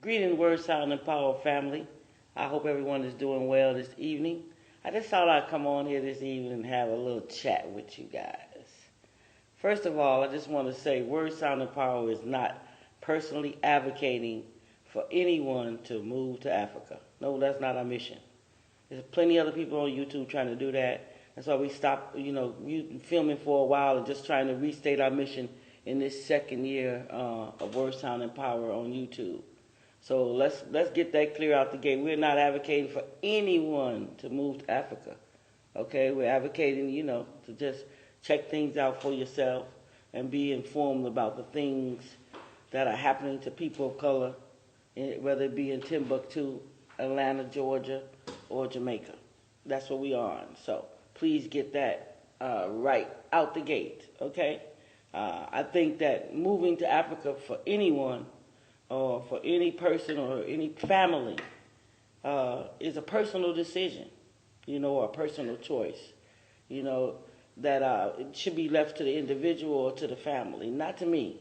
Greeting, word, sound, and power family. I hope everyone is doing well this evening. I just thought I'd come on here this evening and have a little chat with you guys. First of all, I just want to say word, sound, and power is not personally advocating for anyone to move to Africa. No, that's not our mission. There's plenty of other people on YouTube trying to do that. That's why we stopped, filming for a while and just trying to restate our mission in this second year of word, sound, and power on YouTube. So let's get that clear out the gate. We're not advocating for anyone to move to Africa. Okay, we're advocating, to just check things out for yourself and be informed about the things that are happening to people of color, whether it be in Timbuktu, Atlanta, Georgia, or Jamaica. That's what we are on. So please get that right out the gate. Okay, I think that moving to Africa for anyone, or for any person or any family, is a personal decision, or a personal choice, that it should be left to the individual or to the family, not to me.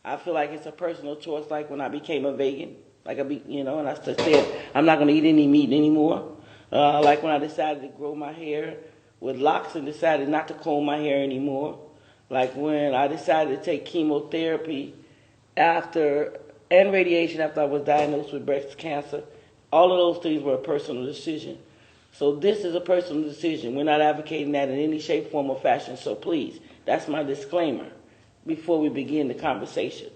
I feel like it's a personal choice, like when I became a vegan, and I said I'm not going to eat any meat anymore. Like when I decided to grow my hair with locks and decided not to comb my hair anymore. Like when I decided to take chemotherapy and radiation after I was diagnosed with breast cancer. All of those things were a personal decision. So this is a personal decision. We're not advocating that in any shape, form, or fashion. So please, that's my disclaimer before we begin the conversation.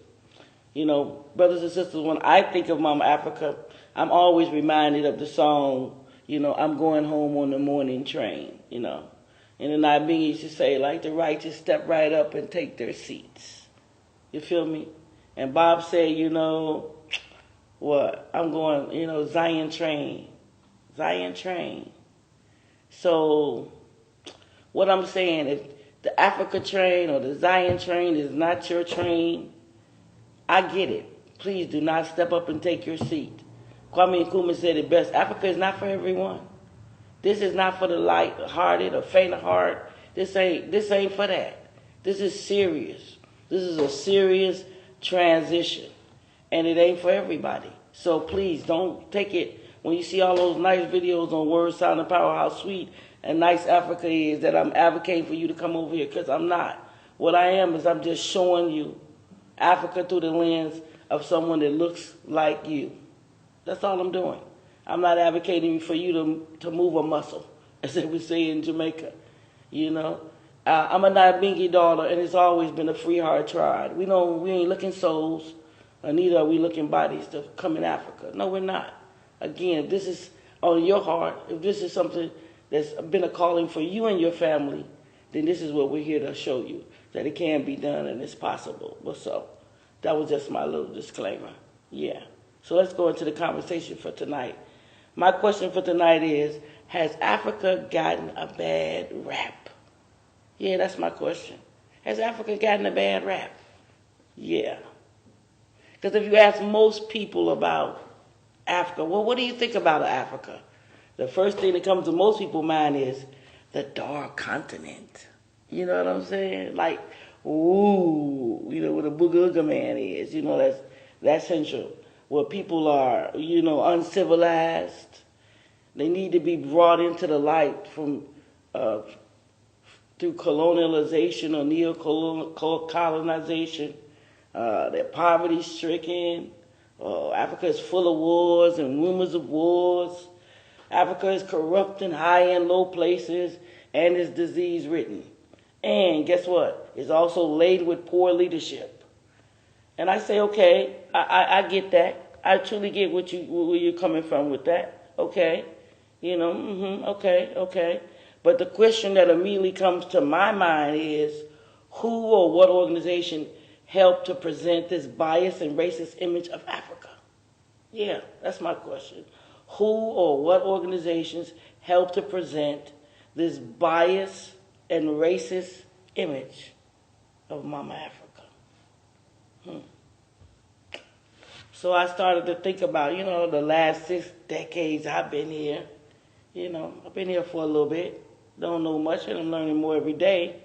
Brothers and sisters, when I think of Mama Africa, I'm always reminded of the song, I'm going home on the morning train, And then I used to say, like the righteous step right up and take their seats. You feel me? And Bob said, what? I'm going, Zion train. Zion train. So what I'm saying, if the Africa train or the Zion train is not your train, I get it. Please do not step up and take your seat. Kwame Nkrumah said it best. Africa is not for everyone. This is not for the light-hearted or faint of heart. This ain't for that. This is serious. This is a serious transition, and it ain't for everybody. So please don't take it when you see all those nice videos on Word, Sound, and Power, how sweet and nice Africa is, that I'm advocating for you to come over here, because I'm not. What I am is I'm just showing you Africa through the lens of someone that looks like you. That's all I'm doing. I'm not advocating for you to move a muscle, as they would say in Jamaica. I'm a Nyabingi daughter, and it's always been a free heart tribe. We ain't looking souls, or neither are we looking bodies to come in Africa. No, we're not. Again, if this is on your heart, if this is something that's been a calling for you and your family, then this is what we're here to show you, that it can be done and it's possible. So that was just my little disclaimer. Yeah. So let's go into the conversation for tonight. My question for tonight is, has Africa gotten a bad rap? Yeah, that's my question. Has Africa gotten a bad rap? Yeah. Because if you ask most people about Africa, well, what do you think about Africa? The first thing that comes to most people's mind is the dark continent. You know what I'm saying? Like, ooh, where the Booga Ooga Man is. That's central. Where people are, uncivilized. They need to be brought into the light from through colonialization or neo-colonization. They're poverty-stricken. Africa is full of wars and rumors of wars. Africa is corrupt in high and low places and is disease-ridden. And guess what? It's also laden with poor leadership. And I say, okay, I get that. I truly get where you're coming from with that. Okay. Okay. But the question that immediately comes to my mind is, who or what organization helped to present this biased and racist image of Africa? Yeah, that's my question. Who or what organizations helped to present this biased and racist image of Mama Africa? So I started to think about, the last 6 decades I've been here. I've been here for a little bit. Don't know much, and I'm learning more every day.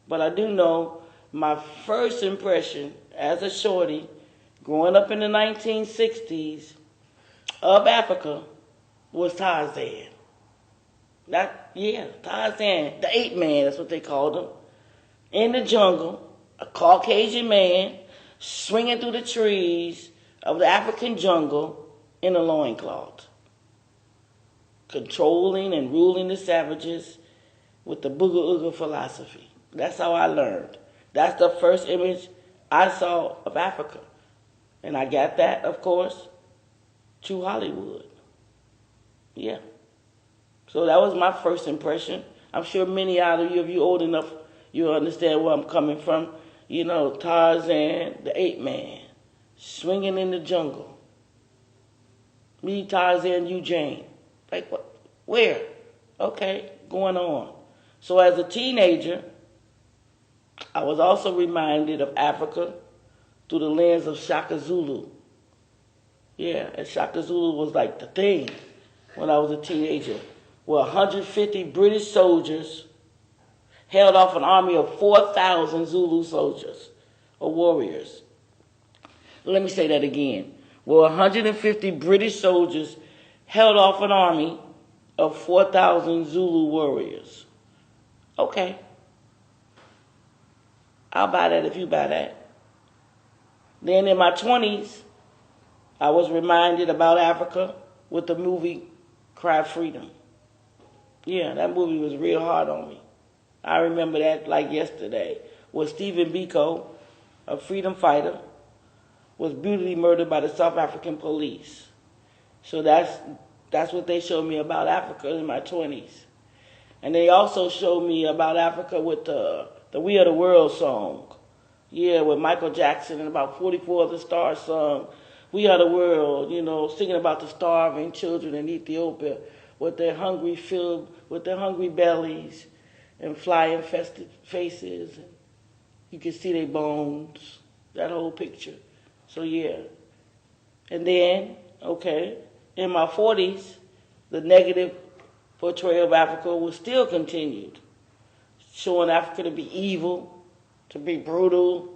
But I do know my first impression as a shorty, growing up in the 1960s, of Africa was Tarzan. Tarzan, the ape man, that's what they called him. In the jungle, a Caucasian man swinging through the trees of the African jungle in a loincloth, controlling and ruling the savages with the booga ooga philosophy. That's how I learned. That's the first image I saw of Africa. And I got that, of course, to Hollywood. Yeah. So that was my first impression. I'm sure many out of you, if you're old enough, you'll understand where I'm coming from. You know, Tarzan, the ape man, swinging in the jungle. Me, Tarzan, you, Jane. Like, what? Where? Okay, going on. So as a teenager, I was also reminded of Africa through the lens of Shaka Zulu. Yeah, and Shaka Zulu was like the thing when I was a teenager, where 150 British soldiers held off an army of 4,000 Zulu soldiers or warriors. Let me say that again. Where 150 British soldiers held off an army of 4,000 Zulu warriors. Okay. I'll buy that if you buy that. Then in my 20s, I was reminded about Africa with the movie Cry Freedom. Yeah, that movie was real hard on me. I remember that like yesterday. Where Stephen Biko, a freedom fighter, was brutally murdered by the South African police. So that's what they showed me about Africa in my 20s. And they also showed me about Africa with the We Are the World song. Yeah, with Michael Jackson and about 44 of the stars sung We Are the World, you know, singing about the starving children in Ethiopia with their hungry bellies and fly-infested faces. And you can see their bones, that whole picture. So, yeah. And then, okay, in my 40s, the negative portrayal of Africa was still continued, showing Africa to be evil, to be brutal,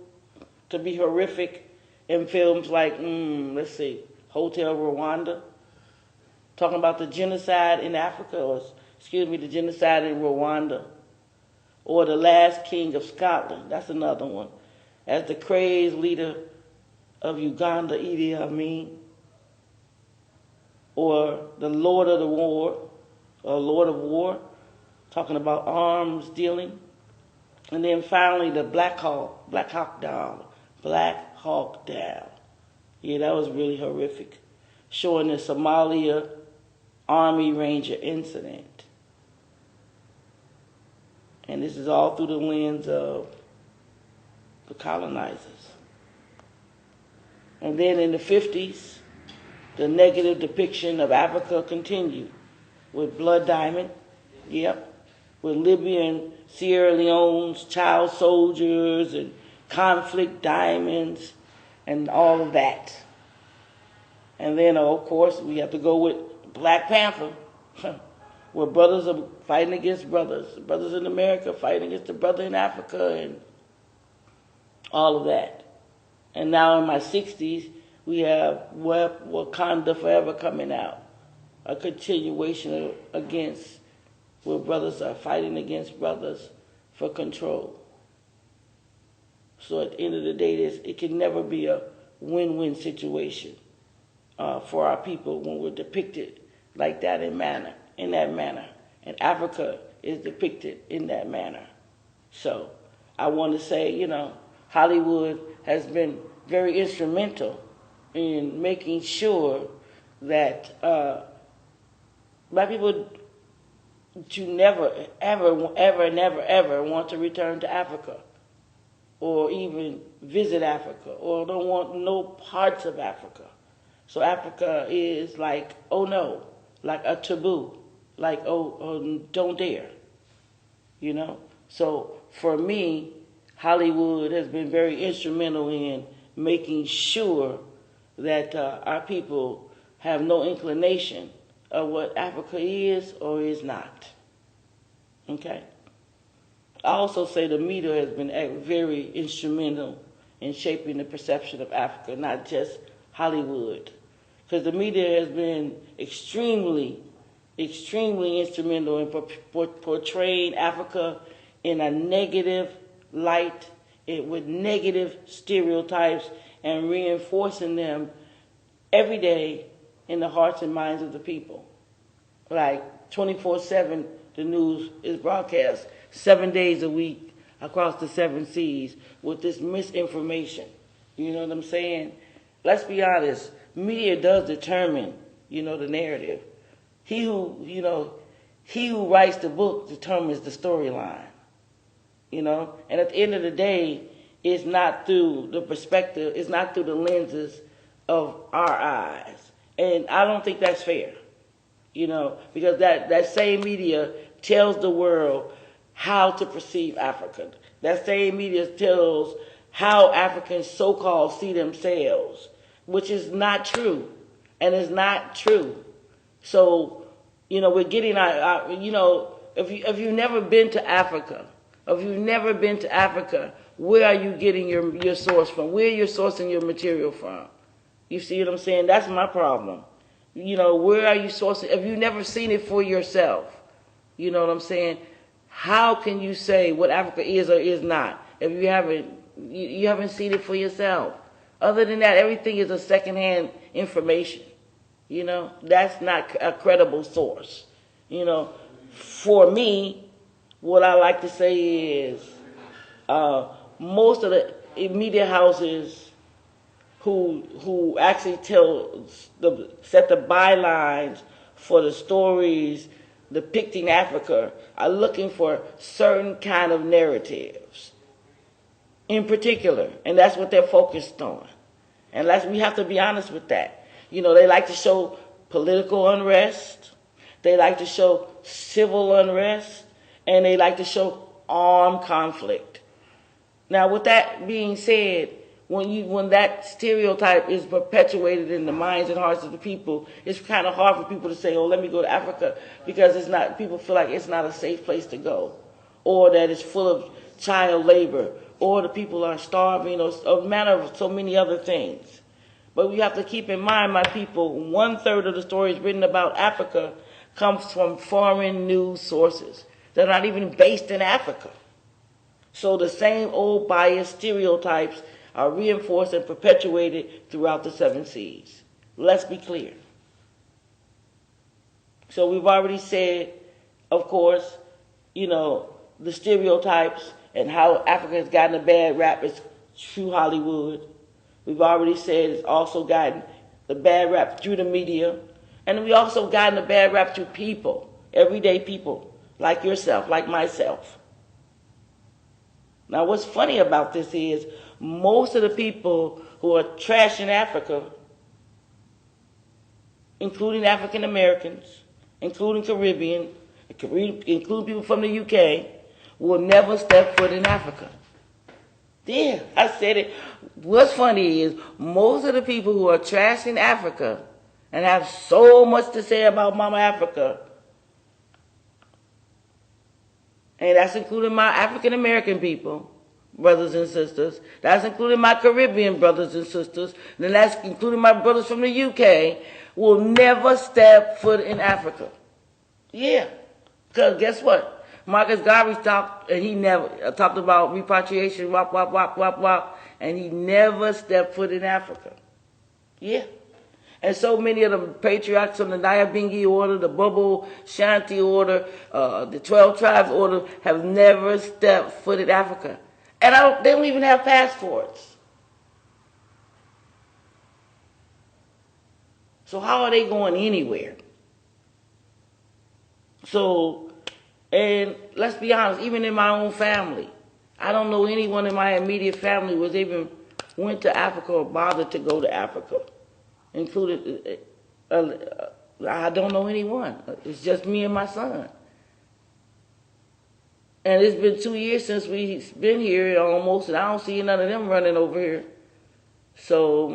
to be horrific in films like, Hotel Rwanda, talking about the genocide in Africa, the genocide in Rwanda, or The Last King of Scotland, that's another one, as the crazed leader of Uganda, Idi Amin, or the Lord of War, talking about arms dealing. And then finally the Black Hawk Down. Yeah, that was really horrific. Showing the Somalia Army Ranger incident. And this is all through the lens of the colonizers. And then in the 50s, the negative depiction of Africa continued with Blood Diamond, with Libya and Sierra Leone's child soldiers and conflict diamonds and all of that. And then, of course, we have to go with Black Panther, where brothers are fighting against brothers. Brothers in America fighting against the brother in Africa and all of that. And now in my 60s, we have Wakanda Forever coming out. A continuation against where brothers are fighting against brothers for control. So at the end of the day, it can never be a win-win situation for our people when we're depicted like that in that manner. And Africa is depicted in that manner. So I want to say, Hollywood has been very instrumental in making sure that Black people to never, ever want to return to Africa or even visit Africa or don't want no parts of Africa. So Africa is like, oh no, like a taboo, like, oh don't dare, So for me, Hollywood has been very instrumental in making sure that our people have no inclination of what Africa is or is not. Okay? I also say the media has been very instrumental in shaping the perception of Africa, not just Hollywood. because the media has been extremely instrumental in portraying Africa in a negative light, with negative stereotypes, and reinforcing them every day in the hearts and minds of the people. Like 24/7, the news is broadcast 7 days a week across the 7 seas with this misinformation. You know what I'm saying? Let's be honest. Media does determine, the narrative. He who writes the book determines the storyline. And at the end of the day, it's not through the perspective, it's not through the lenses of our eyes. And I don't think that's fair. Because that same media tells the world how to perceive Africa. That same media tells how Africans so-called see themselves, which is not true. And it's not true. So, we're getting if you've never been to Africa, where are you getting your source from? Where are you sourcing your material from? You see what I'm saying? That's my problem. Where are you sourcing? If you've never seen it for yourself, you know what I'm saying? How can you say what Africa is or is not if you haven't seen it for yourself? Other than that, everything is a secondhand information. That's not a credible source. For me, what I like to say is most of the media houses who actually set the bylines for the stories depicting Africa are looking for certain kind of narratives in particular, and that's what they're focused on. And we have to be honest with that. They like to show political unrest, they like to show civil unrest, and they like to show armed conflict. Now, with that being said, when that stereotype is perpetuated in the minds and hearts of the people, it's kind of hard for people to say, "Oh, let me go to Africa," because it's not. People feel like it's not a safe place to go, or that it's full of child labor, or the people are starving, or a matter of so many other things. But we have to keep in mind, my people, 1/3 of the stories written about Africa comes from foreign news sources. They're not even based in Africa. So the same old biased stereotypes are reinforced and perpetuated throughout the 7 seas. Let's be clear. So we've already said, of course, the stereotypes and how Africa has gotten a bad rap is through Hollywood. We've already said it's also gotten the bad rap through the media. And we also gotten a bad rap through people, everyday people, like yourself, like myself. Now, what's funny about this is most of the people who are trashing Africa, including African Americans, including Caribbean, including people from the UK, will never step foot in Africa. Yeah, I said it. What's funny is most of the people who are trashing Africa and have so much to say about Mama Africa, and that's including my African American people, brothers and sisters, that's including my Caribbean brothers and sisters, and that's including my brothers from the UK, will never step foot in Africa. Yeah, because guess what? Marcus Garvey talked about repatriation, and he never stepped foot in Africa. Yeah. And so many of the patriarchs from the Nyabingi order, the Bobo Shanti order, the 12 tribes order have never stepped foot in Africa. And they don't even have passports. So how are they going anywhere? So, and let's be honest, even in my own family, I don't know anyone in my immediate family who even went to Africa or bothered to go to Africa. Included, I don't know anyone. It's just me and my son. And it's been 2 years since we've been here almost, and I don't see none of them running over here. So,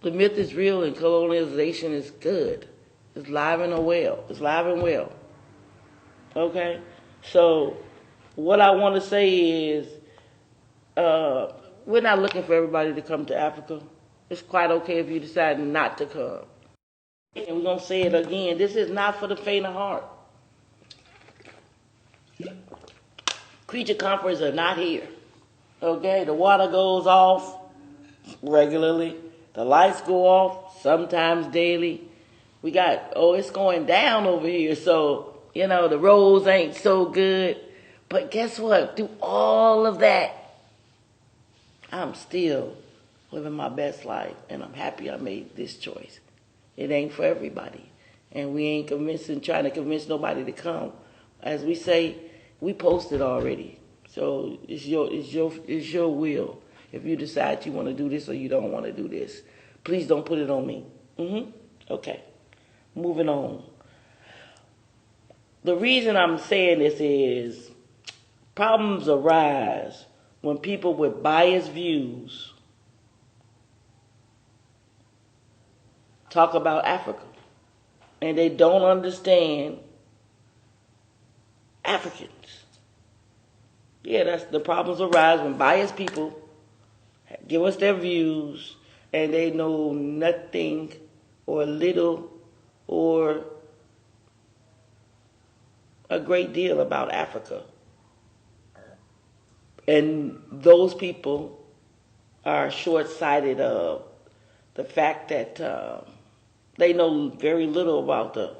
the myth is real and colonization is good. It's live and well. It's live and well. Okay? So, what I want to say is, we're not looking for everybody to come to Africa. It's quite okay if you decide not to come. And we're going to say it again. This is not for the faint of heart. Creature comforts are not here. Okay? The water goes off regularly. The lights go off sometimes daily. We got, it's going down over here. So, the roads ain't so good. But guess what? Through all of that, I'm still living my best life. And I'm happy I made this choice. It ain't for everybody. And we ain't trying to convince nobody to come. As we say, we posted already. So it's your will. If you decide you want to do this or you don't want to do this, please don't put it on me. Okay. Moving on. The reason I'm saying this is problems arise when people with biased views talk about Africa and they don't understand Africans. Yeah, that's the problems arise when biased people give us their views and they know nothing or little or a great deal about Africa. And those people are short-sighted of the fact that they know very little about the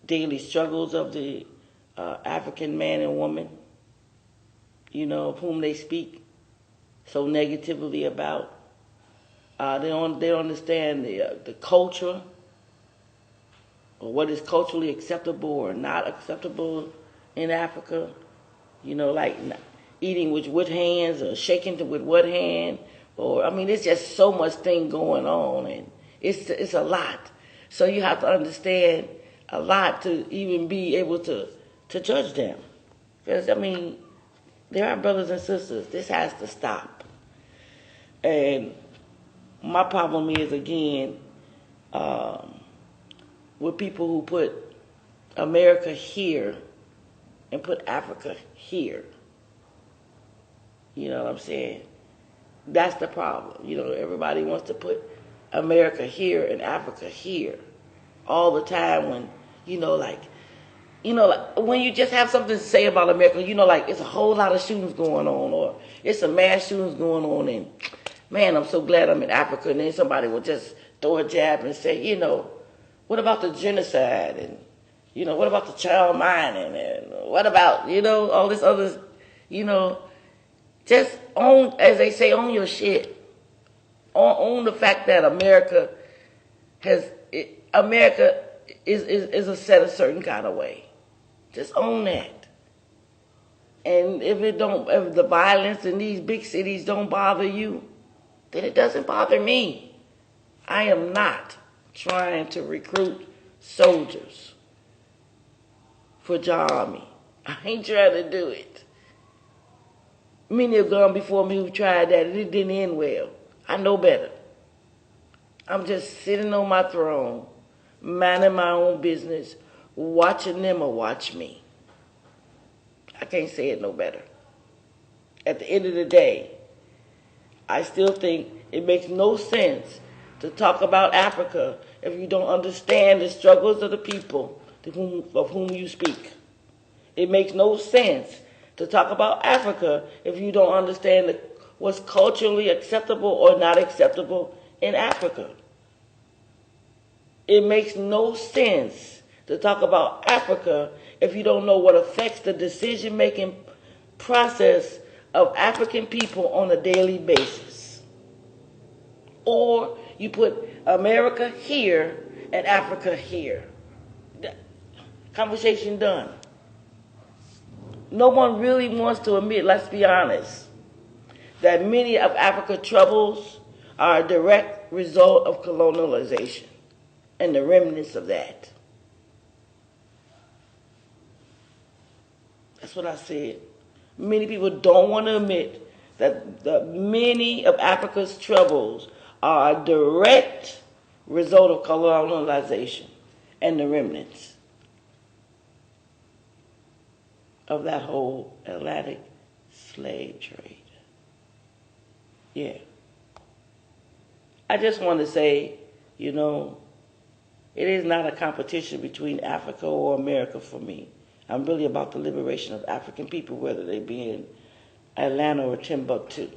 daily struggles of the African man and woman, of whom they speak so negatively about. They don't understand the culture, or what is culturally acceptable or not acceptable in Africa. Like eating with what hands or shaking with what hand, it's just so much thing going on, and it's a lot. So you have to understand a lot to even be able to judge them. Because there are brothers and sisters. This has to stop. And my problem is, again, with people who put America here and put Africa here. You know what I'm saying? That's the problem. Everybody wants to put America here and Africa here all the time when, when you just have something to say about America, it's a whole lot of shootings going on, or it's some mass shootings going on, and man, I'm so glad I'm in Africa. And then somebody will just throw a jab and say, what about the genocide? And, what about the child mining? And what about, all this other, just own, as they say, own your shit. Own the fact that America is a set a certain kind of way. Just own that. And if the violence in these big cities don't bother you, then it doesn't bother me. I am not trying to recruit soldiers for John Army. I ain't trying to do it. Many have gone before me who tried that, and it didn't end well. I know better. I'm just sitting on my throne, minding my own business, watching them or watch me. I can't say it no better. At the end of the day, I still think it makes no sense to talk about Africa if you don't understand the struggles of the people of whom you speak. It makes no sense to talk about Africa if you don't understand what's culturally acceptable or not acceptable in Africa. It makes no sense to talk about Africa if you don't know what affects the decision-making process of African people on a daily basis. Or you put America here and Africa here. Conversation done. No one really wants to admit, let's be honest, that many of Africa's troubles are a direct result of colonialization and the remnants of that. That's what I said. Many people don't want to admit that many of Africa's troubles are a direct result of colonialization and the remnants of that whole Atlantic slave trade. Yeah. I just want to say, you know, it is not a competition between Africa or America for me. I'm really about the liberation of African people, whether they be in Atlanta or Timbuktu.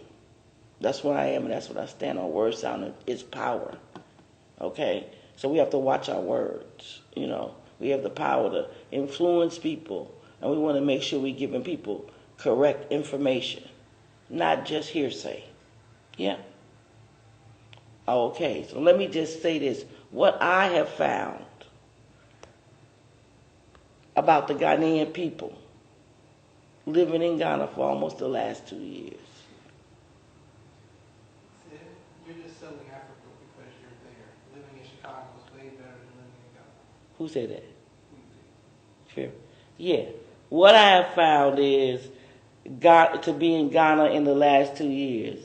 That's what I am, and that's what I stand on. Word sound is power. Okay? So we have to watch our words. You know, we have the power to influence people, and we want to make sure we're giving people correct information, not just hearsay. Yeah? Okay, so let me just say this. What I have found about the Ghanaian people living in Ghana for almost the last 2 years. You're just selling Africa because you're there. Living in Chicago is way better than living in Ghana. Who said that? Fair. Yeah. What I have found is to be in Ghana in the last 2 years.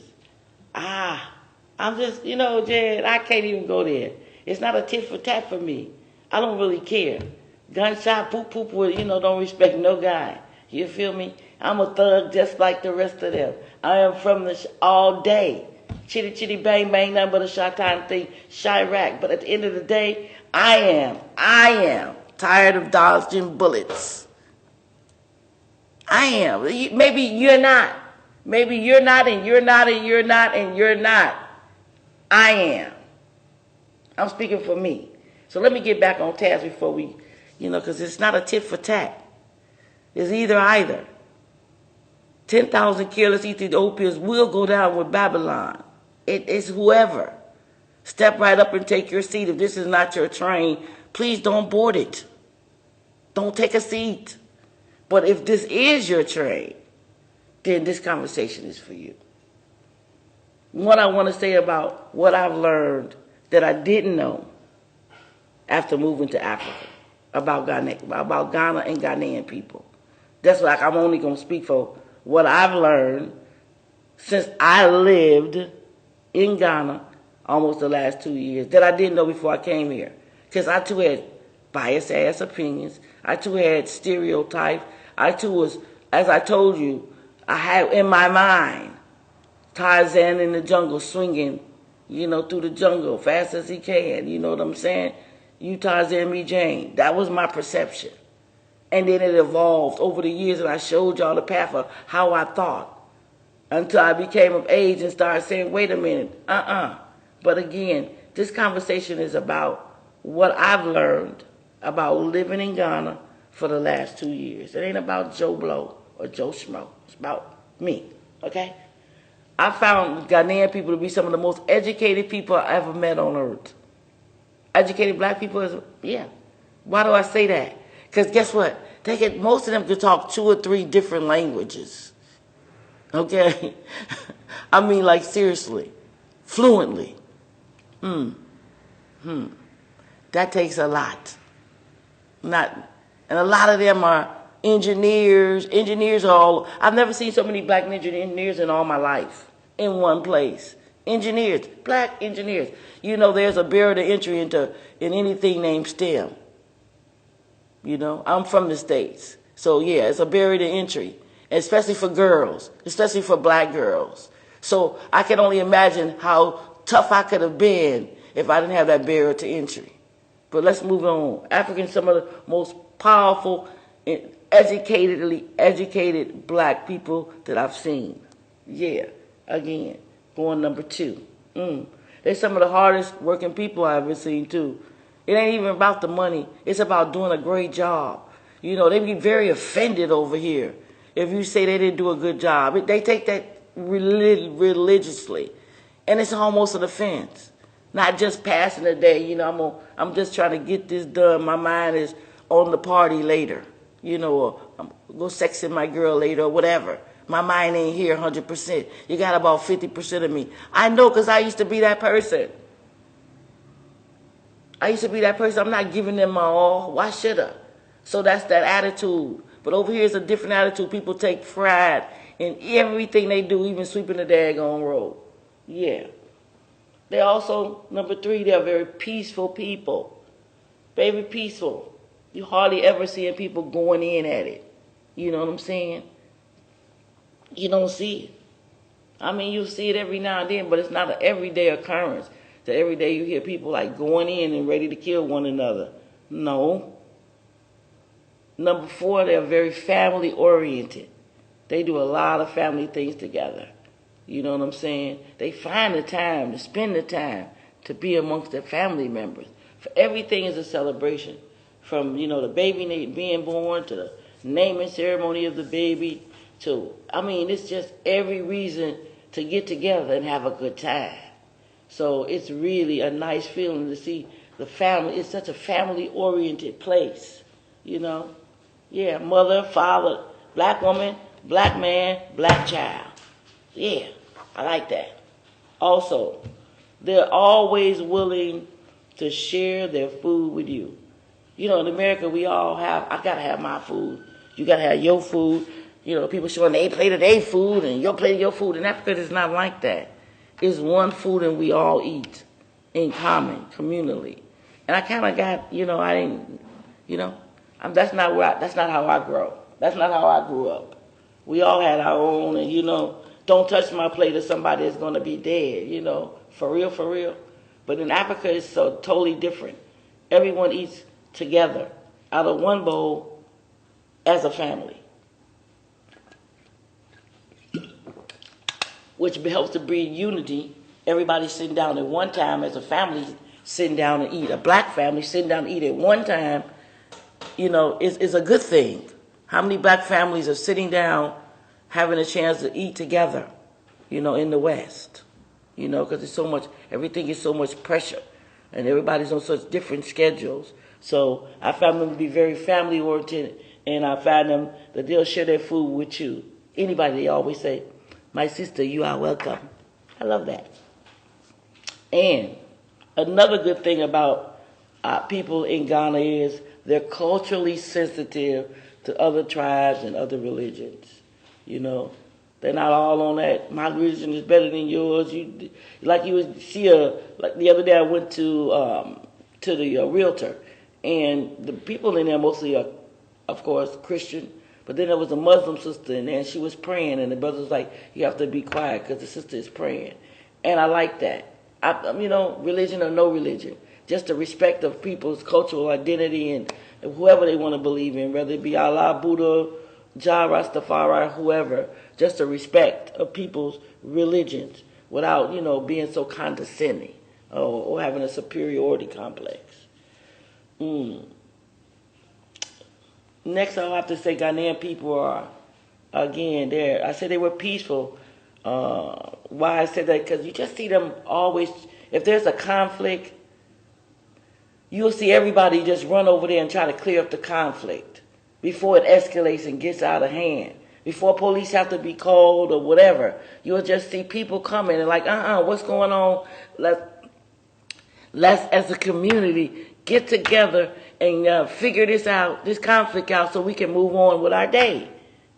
I'm just, you know, Jed, I can't even go there. It's not a tit for tat for me. I don't really care. Gunshot, poop, poop, you know, don't respect no guy. You feel me? I'm a thug just like the rest of them. I am from the all day. Chitty, chitty, bang, bang, nothing but a shot time thing, Chirac. But at the end of the day, I am tired of dodging bullets. I am. Maybe you're not. Maybe you're not, and you're not, and you're not, and you're not. I am. I'm speaking for me. So let me get back on task before we, you know, because it's not a tit for tat. It's either. 10,000 careless Ethiopians will go down with Babylon. It is whoever. Step right up and take your seat. If this is not your train, please don't board it. Don't take a seat. But if this is your train, then this conversation is for you. What I want to say about what I've learned that I didn't know after moving to Africa about Ghana and Ghanaian people. That's like I'm only going to speak for what I've learned since I lived in Ghana almost the last 2 years that I didn't know before I came here. Because I too had biased ass opinions. I too had stereotypes. I too was, as I told you, I had in my mind Tarzan in the jungle swinging, you know, through the jungle fast as he can. You know what I'm saying? You Tarzan, me Jane. That was my perception. And then it evolved over the years, and I showed y'all the path of how I thought until I became of age and started saying, wait a minute, But again, this conversation is about what I've learned about living in Ghana for the last 2 years. It ain't about Joe Blow or Joe Schmo. It's about me, okay? I found Ghanaian people to be some of the most educated people I ever met on earth. Educated black people yeah. Why do I say that? Because guess what? Most of them can talk 2 or 3 different languages. Okay? I mean, like, seriously. Fluently. That takes a lot. And a lot of them are engineers. Engineers are all... I've never seen so many black engineers in all my life in one place. Engineers. Black engineers. You know, there's a barrier to entry in anything named STEM. You know, I'm from the States. So, yeah, it's a barrier to entry, especially for girls, especially for black girls. So I can only imagine how tough I could have been if I didn't have that barrier to entry. But let's move on. Africans, some of the most powerful, educated black people that I've seen. Yeah, again, going number 2. They're some of the hardest working people I've ever seen, too. It ain't even about the money. It's about doing a great job. You know, they be very offended over here if you say they didn't do a good job. They take that religiously. And it's almost an offense. Not just passing the day, you know, I'm just trying to get this done. My mind is on the party later, you know, or I'm go sexing my girl later or whatever. My mind ain't here 100%. You got about 50% of me. I know because I used to be that person. I'm not giving them my all. Why should I? So that's that attitude. But over here it's a different attitude. People take pride in everything they do, even sweeping the daggone road. Yeah. They also, number 3, they're very peaceful people. Very peaceful. You hardly ever see people going in at it. You know what I'm saying? You don't see it. I mean, you see it every now and then, but it's not an everyday occurrence. That every day you hear people like going in and ready to kill one another. No. Number 4, they're very family oriented. They do a lot of family things together. You know what I'm saying? They find the time to spend the time to be amongst their family members. For everything is a celebration. From, the baby being born to the naming ceremony of the baby to, it's just every reason to get together and have a good time. So it's really a nice feeling to see the family. It's such a family-oriented place, Yeah, mother, father, black woman, black man, black child. Yeah, I like that. Also, they're always willing to share their food with you. In America, we all have, I got to have my food. You got to have your food. People showing their plate of their food and your plate of your food. In Africa, it's not like that. It's one food and we all eat in common, communally. And I kind of got, I didn't, that's not how I grow. That's not how I grew up. We all had our own, and don't touch my plate or somebody is going to be dead, for real, for real. But in Africa, it's so totally different. Everyone eats together out of one bowl as a family, which helps to breed unity. Everybody sitting down at one time as a family, sitting down and eat. A black family sitting down and eat at one time, is a good thing. How many black families are sitting down having a chance to eat together, in the West? Because there's so much, everything is so much pressure, and everybody's on such different schedules. So I found them to be very family oriented, and I find them that they'll share their food with you. Anybody, they always say, "My sister, you are welcome." I love that. And another good thing about people in Ghana is they're culturally sensitive to other tribes and other religions. They're not all on that. My religion is better than yours. You would see like the other day I went to the realtor, and the people in there mostly are, of course, Christian. But then there was a Muslim sister in there, and she was praying, and the brother was like, "You have to be quiet because the sister is praying." And I like that. Religion or no religion, just the respect of people's cultural identity and whoever they want to believe in, whether it be Allah, Buddha, Jah, Rastafari, whoever, just the respect of people's religions without, being so condescending or having a superiority complex. Next, I'll have to say Ghanaian people are, again, I said they were peaceful. Why I said that? Because you just see them always, if there's a conflict, you'll see everybody just run over there and try to clear up the conflict before it escalates and gets out of hand. Before police have to be called or whatever, you'll just see people coming and like, what's going on? Let's as a community get together and figure this conflict out so we can move on with our day.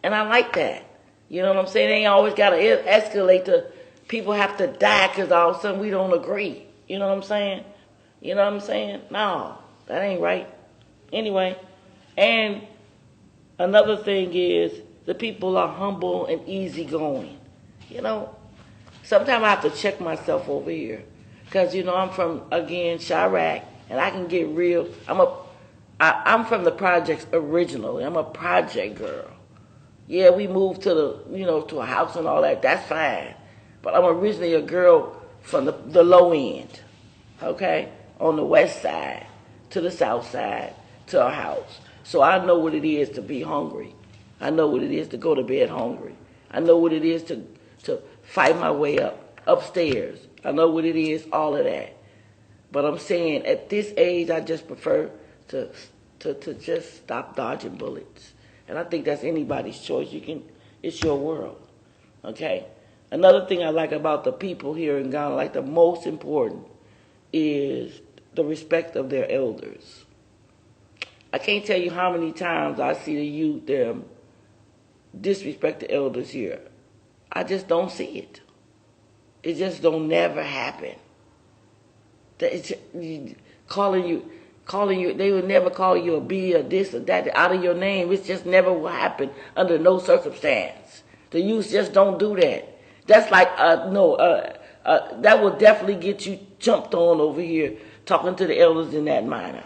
And I like that. You know what I'm saying? They ain't always got to escalate to people have to die because all of a sudden we don't agree. You know what I'm saying? No, that ain't right. Anyway, and another thing is the people are humble and easygoing. Sometimes I have to check myself over here because, I'm from, again, Chirac, and I can get real. I'm from the projects originally. I'm a project girl. Yeah, we moved to to a house and all that. That's fine. But I'm originally a girl from the low end, okay? On the west side, to the south side, to a house. So I know what it is to be hungry. I know what it is to go to bed hungry. I know what it is to fight my way upstairs. I know what it is, all of that. But I'm saying at this age, I just prefer to just stop dodging bullets. And I think that's anybody's choice. It's your world, okay? Another thing I like about the people here in Ghana, like the most important, is the respect of their elders. I can't tell you how many times I see the youth them disrespect the elders here. I just don't see it. It just don't never happen. It's calling you, they would never call you a B or this or that out of your name. It just never will happen under no circumstance. The youth just don't do that. That's like no, that will definitely get you jumped on over here talking to the elders in that manner.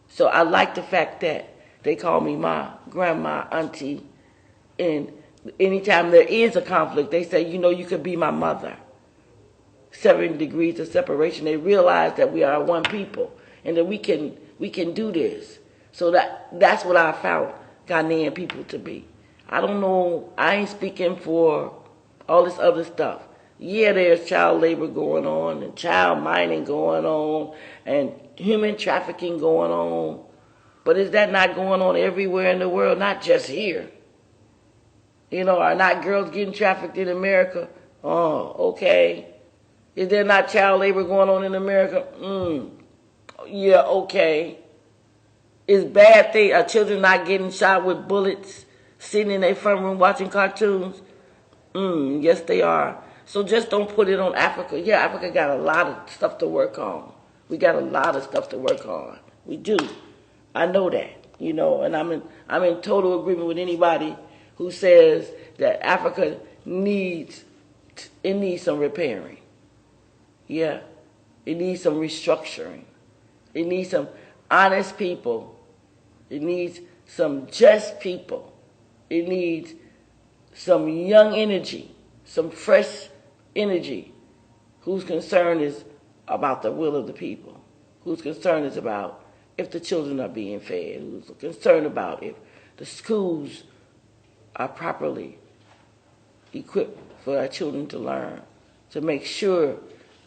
So I like the fact that they call me my grandma, auntie, and anytime there is a conflict, they say, you could be my mother. 7 degrees of separation. They realize that we are one people and that we can do this. So that's what I found Ghanaian people to be. I don't know. I ain't speaking for all this other stuff. Yeah, there's child labor going on and child mining going on and human trafficking going on. But is that not going on everywhere in the world, not just here? Are not girls getting trafficked in America? Oh, okay. Is there not child labor going on in America? Yeah, okay. Is bad thing, are children not getting shot with bullets, sitting in their front room watching cartoons? Yes, they are. So just don't put it on Africa. Yeah, Africa got a lot of stuff to work on. We got a lot of stuff to work on. We do. I know that, and I'm in total agreement with anybody who says that Africa needs some repairing. Yeah, it needs some restructuring. It needs some honest people. It needs some just people. It needs some young energy, some fresh energy, whose concern is about the will of the people, whose concern is about if the children are being fed, who's concerned about if the schools are properly equipped for our children to learn, to make sure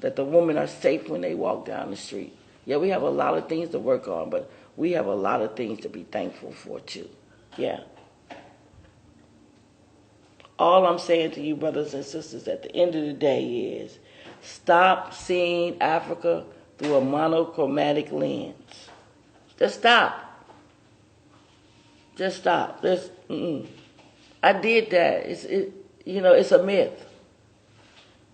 that the women are safe when they walk down the street. Yeah, we have a lot of things to work on, but we have a lot of things to be thankful for too. Yeah. All I'm saying to you, brothers and sisters, at the end of the day is stop seeing Africa through a monochromatic lens. Just stop. Just stop. I did that. It's a myth.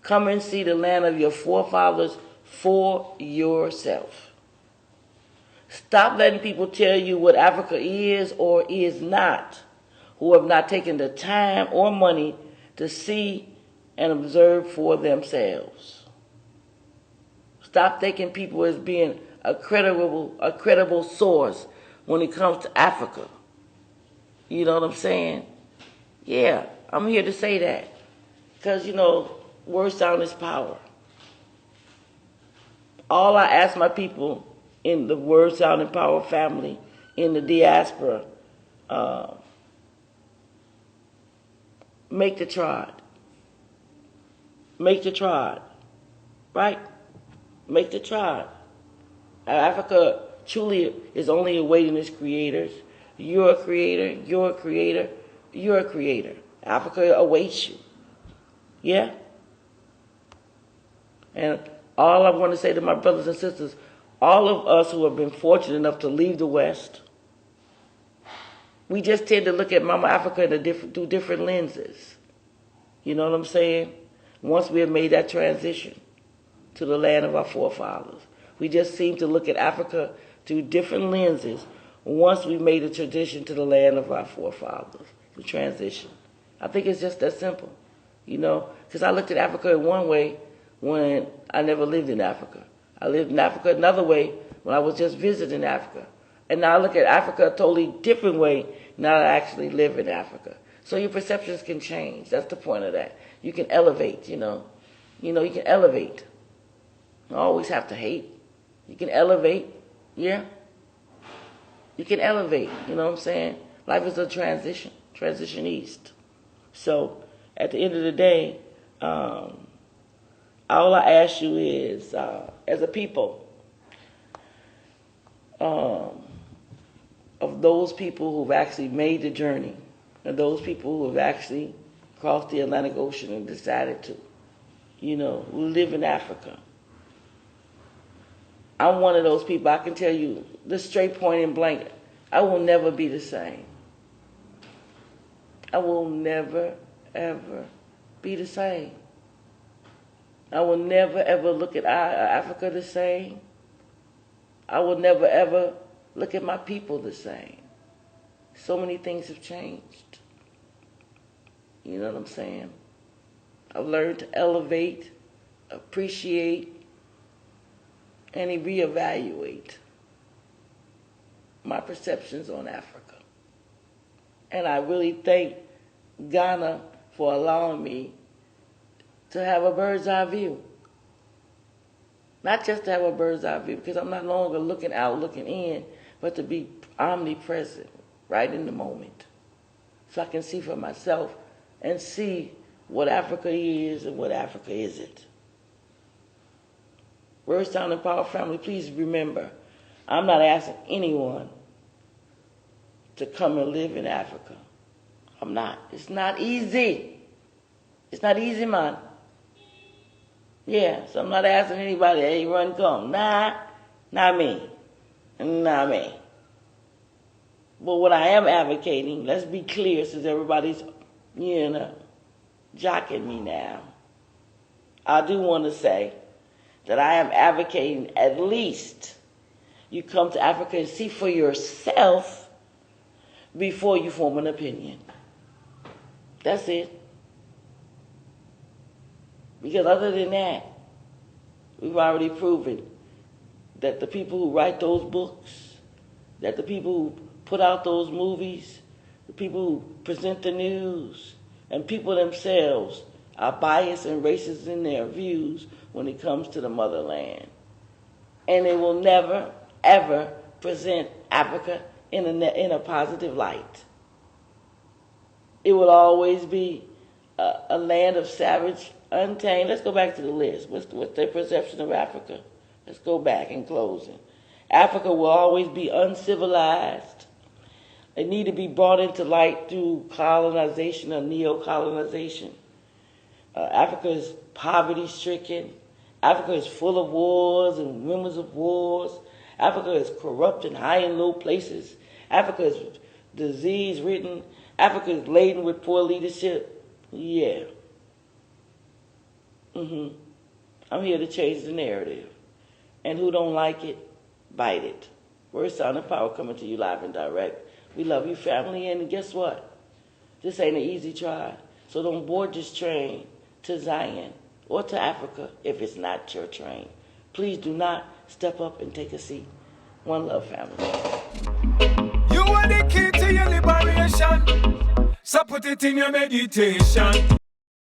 Come and see the land of your forefathers for yourself. Stop letting people tell you what Africa is or is not, who have not taken the time or money to see and observe for themselves. Stop thinking people as being a credible source when it comes to Africa. You know what I'm saying? Yeah, I'm here to say that. Because, word sound is power. All I ask my people in the word sound and power family, in the diaspora, make the trod. Make the trod. Right? Make the trod. Africa truly is only awaiting its creators. You're a creator. You're a creator. You're a creator. Africa awaits you. Yeah? And all I want to say to my brothers and sisters, all of us who have been fortunate enough to leave the West, we just tend to look at Mama Africa through different lenses. You know what I'm saying? Once we have made that transition to the land of our forefathers, we just seem to look at Africa through different lenses once we made the transition to the land of our forefathers, the transition. I think it's just that simple, because I looked at Africa in one way when I never lived in Africa. I lived in Africa another way when I was just visiting Africa. And now I look at Africa a totally different way now that I actually live in Africa. So your perceptions can change. That's the point of that. You can elevate, you can elevate. You don't always have to hate. You can elevate, yeah? You can elevate, you know what I'm saying? Life is a transition east. So at the end of the day, all I ask you is, as a people, of those people who've actually made the journey, and those people who have actually crossed the Atlantic Ocean and decided to, live in Africa. I'm one of those people. I can tell you, the straight point and blank, I will never be the same. I will never, ever be the same. I will never, ever look at Africa the same. I will never, ever look at my people the same. So many things have changed. You know what I'm saying? I've learned to elevate, appreciate, and reevaluate my perceptions on Africa. And I really thank Ghana for allowing me to have a bird's eye view. Not just to have a bird's eye view, because I'm not no longer looking out, looking in, but to be omnipresent, right in the moment. So I can see for myself and see what Africa is and what Africa isn't. Word, Sound, and Power family, please remember, I'm not asking anyone to come and live in Africa. I'm not. It's not easy. It's not easy, man. Yeah, so I'm not asking anybody, hey, run, come. Nah, not me. Not me. But what I am advocating, let's be clear since everybody's, jocking me now. I do want to say that I am advocating at least you come to Africa and see for yourself before you form an opinion. That's it. Because other than that, we've already proven that the people who write those books, that the people who put out those movies, the people who present the news, and people themselves are biased and racist in their views when it comes to the motherland. And they will never, ever present Africa in a positive light. It will always be a land of savage, untamed. Let's go back to the list. What's their perception of Africa? Let's go back in closing. Africa will always be uncivilized. It need to be brought into light through colonization or neo-colonization. Africa is poverty-stricken. Africa is full of wars and rumors of wars. Africa is corrupt in high and low places. Africa is disease-ridden. Africa is laden with poor leadership. Yeah. I'm here to change the narrative. And who don't like it, bite it. Word, Sound, and Power coming to you live and direct. We love you, family, and guess what? This ain't an easy try. So don't board this train to Zion or to Africa if it's not your train. Please do not step up and take a seat. One love, family. You are the key to your liberation. So put it in your meditation.